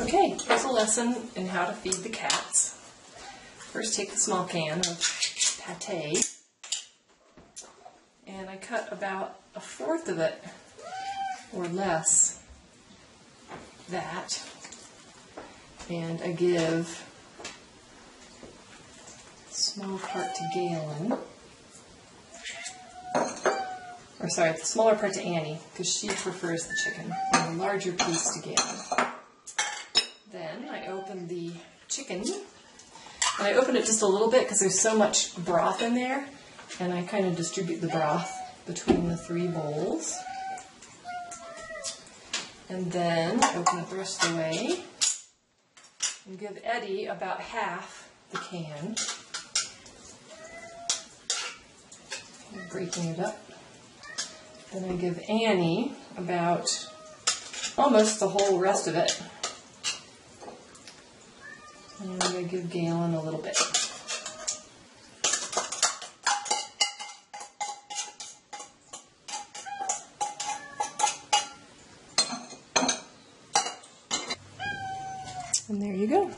Okay, here's a lesson in how to feed the cats. First, take the small can of pate, and I cut about 1/4 of it, or less, that, and I give a small part to Galen, or sorry, the smaller part to Annie, because she prefers the chicken, and the larger piece to Galen. Then I open the chicken, and I open it just a little bit because there's so much broth in there, and I kind of distribute the broth between the 3 bowls. And then I open it the rest of the way and give Eddie about half the can. I'm breaking it up. Then I give Annie about almost the whole rest of it. And I give Galen a little bit. And there you go.